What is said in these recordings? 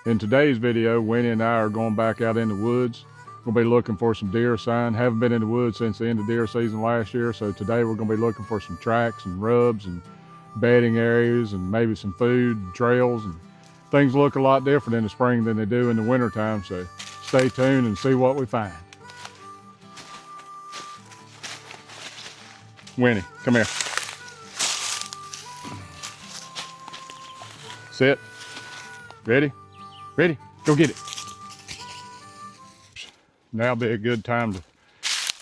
In today's video, Winnie and I are going back out in the woods. We'll be looking for some deer sign. Haven't been in the woods since the end of deer season last year, so today we're going to be looking for some tracks and rubs and bedding areas and maybe some food and trails, and things look a lot different in the spring than they do in the wintertime, so stay tuned and see what we find. Winnie, come here. Sit. Ready? Ready? Go get it. Now be a good time to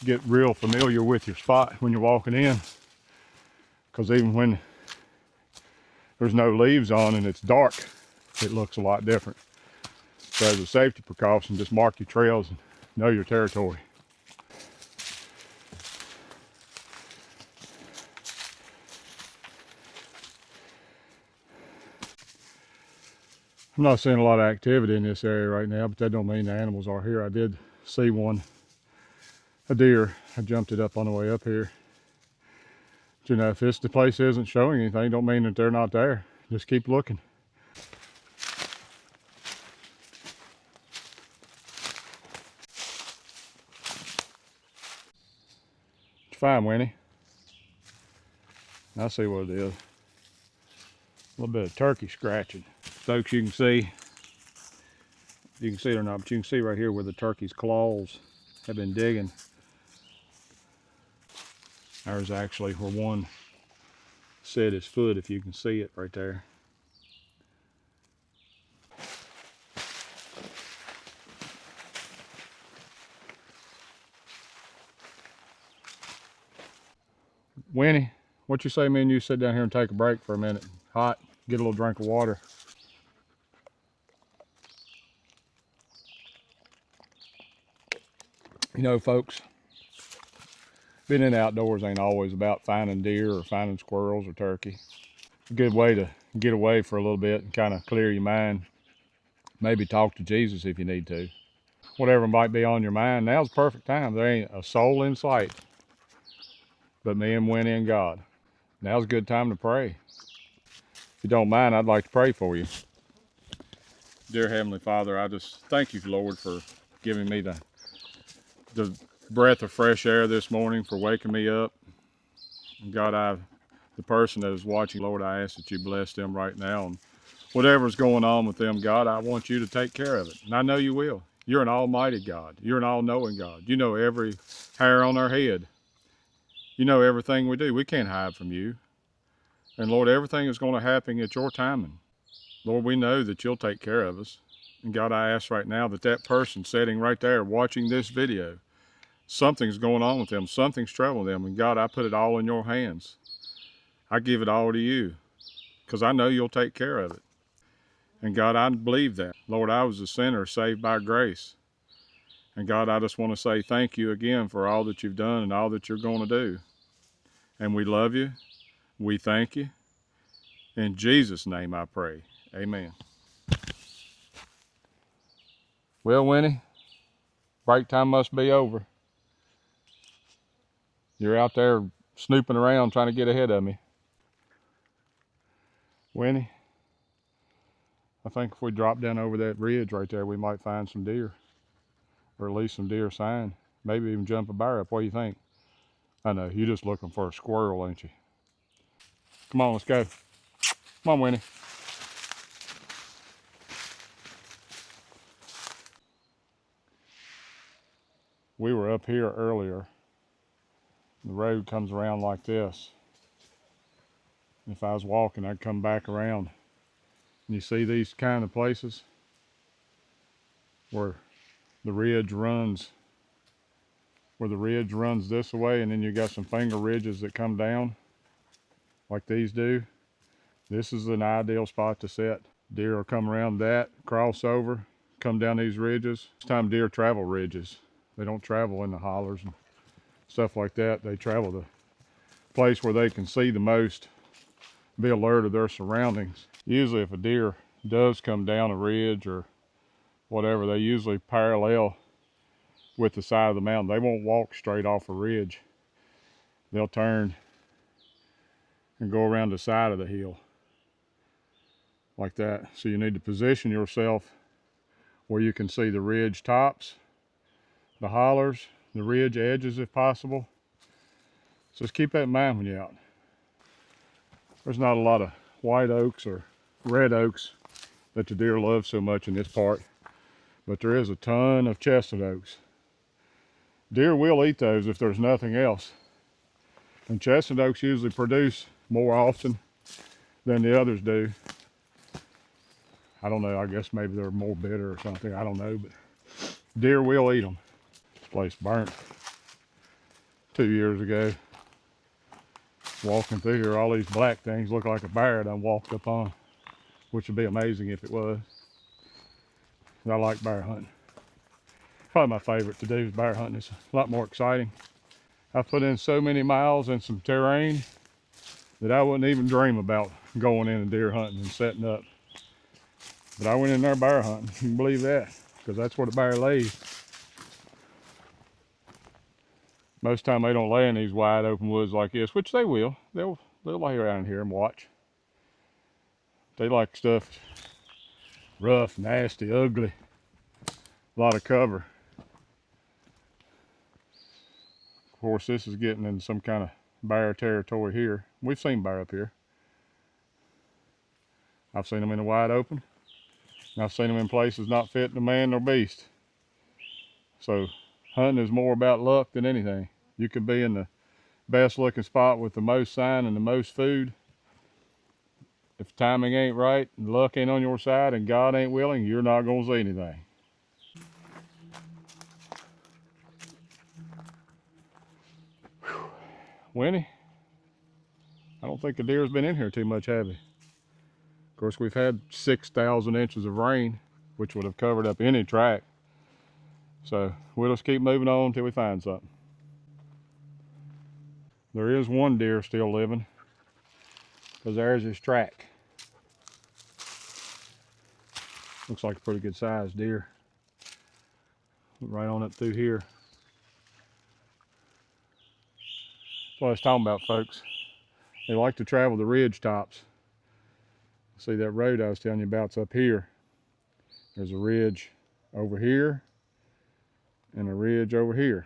get real familiar with your spot when you're walking in, because even when there's no leaves on and it's dark, it looks a lot different. So as a safety precaution, just mark your trails and know your territory. I'm not seeing a lot of activity in this area right now, but that don't mean the animals are here. I did see a deer. I jumped it up on the way up here. But, you know, if the place isn't showing anything, don't mean that they're not there. Just keep looking. It's fine, Winnie. I see what it is. A little bit of turkey scratching. Folks, you can see it or not, but you can see right here where the turkey's claws have been digging. There's actually where one set his foot, if you can see it right there. Winnie, what you say, me and you sit down here and take a break for a minute? Hot, get a little drink of water. You know, folks, being in the outdoors ain't always about finding deer or finding squirrels or turkey. A good way to get away for a little bit and kind of clear your mind. Maybe talk to Jesus if you need to. Whatever might be on your mind, now's the perfect time. There ain't a soul in sight but me and Winnie and God. Now's a good time to pray. If you don't mind, I'd like to pray for you. Dear Heavenly Father, I just thank you, Lord, for giving me the breath of fresh air this morning, for waking me up. And God, the person that is watching, Lord, I ask that you bless them right now. And whatever's going on with them, God, I want you to take care of it. And I know you will. You're an almighty God. You're an all-knowing God. You know every hair on our head. You know everything we do. We can't hide from you. And Lord, everything is going to happen at your timing. Lord, we know that you'll take care of us. And God, I ask right now that that person sitting right there watching this video, something's going on with them. Something's troubling them. And God, I put it all in your hands. I give it all to you because I know you'll take care of it. And God, I believe that. Lord, I was a sinner saved by grace. And God, I just want to say thank you again for all that you've done and all that you're going to do. And we love you. We thank you. In Jesus' name I pray. Amen. Well, Winnie, break time must be over. You're out there snooping around trying to get ahead of me. Winnie, I think if we drop down over that ridge right there, we might find some deer. Or at least some deer sign. Maybe even jump a bear up. What do you think? I know, you're just looking for a squirrel, ain't you? Come on, let's go. Come on, Winnie. We were up here earlier. The road comes around like this. If I was walking, I'd come back around. And you see these kind of places where the ridge runs this way, and then you got some finger ridges that come down like these do. This is an ideal spot to sit. Deer will come around that, cross over, come down these ridges. This time deer travel ridges. They don't travel in the hollers and stuff like that. They travel the place where they can see the most, be alert of their surroundings. Usually if a deer does come down a ridge or whatever, they usually parallel with the side of the mountain. They won't walk straight off a ridge. They'll turn and go around the side of the hill like that. So you need to position yourself where you can see the ridge tops, the hollers, the ridge edges if possible. So just keep that in mind when you're out. There's not a lot of white oaks or red oaks that the deer love so much in this part, but there is a ton of chestnut oaks. Deer will eat those if there's nothing else. And chestnut oaks usually produce more often than the others do. I don't know, I guess maybe they're more bitter or something, I don't know, but deer will eat them. This place burnt 2 years ago. Walking through here, all these black things look like a bear that I walked up on, which would be amazing if it was. And I like bear hunting. Probably my favorite to do is bear hunting. It's a lot more exciting. I've put in so many miles in some terrain that I wouldn't even dream about going in and deer hunting and setting up. But I went in there bear hunting, you can believe that, because that's where the bear lays. Most time they don't lay in these wide open woods like this, which they will. They'll lay around here and watch. They like stuff rough, nasty, ugly, a lot of cover. Of course, this is getting in some kind of bear territory here. We've seen bear up here. I've seen them in the wide open. And I've seen them in places not fitting a man nor beast. So hunting is more about luck than anything. You can be in the best looking spot with the most sign and the most food. If timing ain't right and luck ain't on your side and God ain't willing, you're not gonna see anything. Whew. Winnie, I don't think the deer's been in here too much, have he? Of course, we've had 6,000 inches of rain, which would have covered up any track. So we'll just keep moving on until we find something. There is one deer still living, because there's his track. Looks like a pretty good sized deer. Right on up through here. That's what I was talking about, folks. They like to travel the ridge tops. See that road I was telling you about's up here. There's a ridge over here and a ridge over here.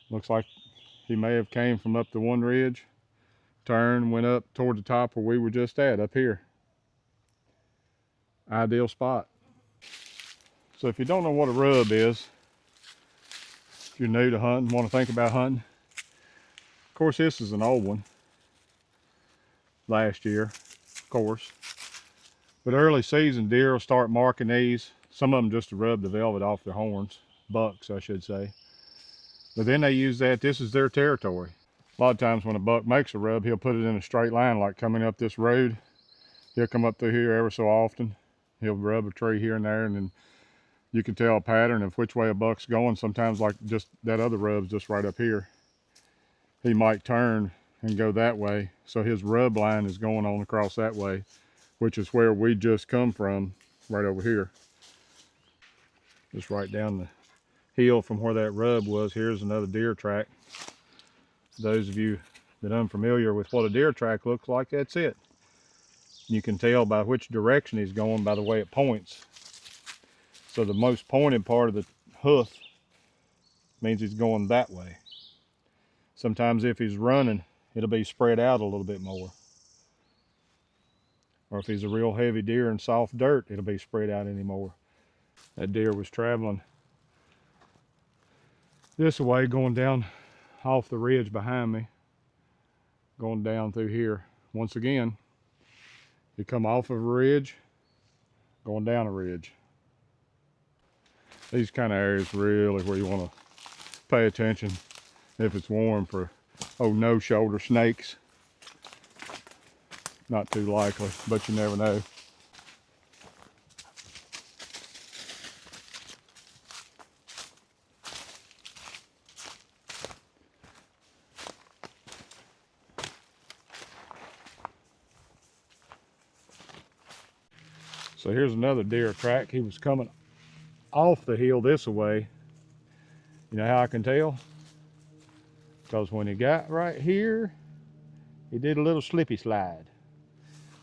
Looks like he may have came from up the one ridge, turned, went up toward the top where we were just at, up here. Ideal spot. So if you don't know what a rub is, if you're new to hunting, want to think about hunting, of course this is an old one. Last year, of course. But early season deer will start marking these. Some of them just to rub the velvet off their horns. Bucks, I should say. But then they use that, this is their territory. A lot of times when a buck makes a rub, he'll put it in a straight line, like coming up this road. He'll come up through here ever so often. He'll rub a tree here and there, and then you can tell a pattern of which way a buck's going. Sometimes like just that other rub's just right up here. He might turn and go that way. So his rub line is going on across that way, which is where we just come from, right over here. Just right down the hill from where that rub was. Here's another deer track. Those of you that are unfamiliar with what a deer track looks like, that's it. You can tell by which direction he's going by the way it points. So the most pointed part of the hoof means he's going that way. Sometimes if he's running, it'll be spread out a little bit more. Or if he's a real heavy deer in soft dirt, it'll be spread out anymore. That deer was traveling this way, going down off the ridge behind me, going down through here. Once again, you come off of a ridge, going down a ridge. These kind of areas really where you want to pay attention if it's warm for no shoulder snakes. Not too likely, but you never know. So here's another deer track. He was coming off the hill this way. You know how I can tell? Because when he got right here, he did a little slippy slide.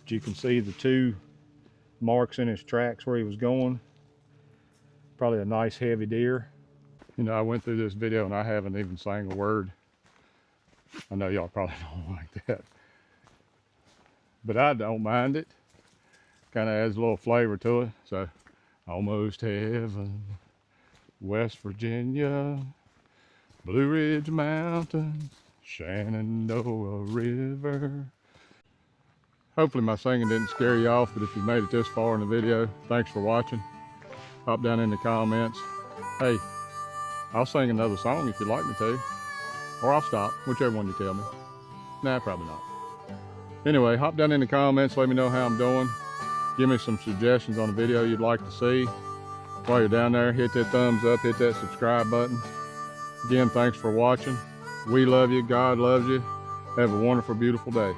But you can see the two marks in his tracks where he was going. Probably a nice heavy deer. You know, I went through this video and I haven't even sang a word. I know y'all probably don't like that, but I don't mind it. Kind of adds a little flavor to it. So, almost heaven, West Virginia, Blue Ridge Mountains, Shenandoah River. Hopefully my singing didn't scare you off, but if you made it this far in the video, thanks for watching. Hop down in the comments. Hey, I'll sing another song if you'd like me to, or I'll stop, whichever one you tell me. Nah, probably not. Anyway, hop down in the comments, let me know how I'm doing. Give me some suggestions on the video you'd like to see. While you're down there, hit that thumbs up, hit that subscribe button. Again, thanks for watching. We love you, God loves you. Have a wonderful, beautiful day.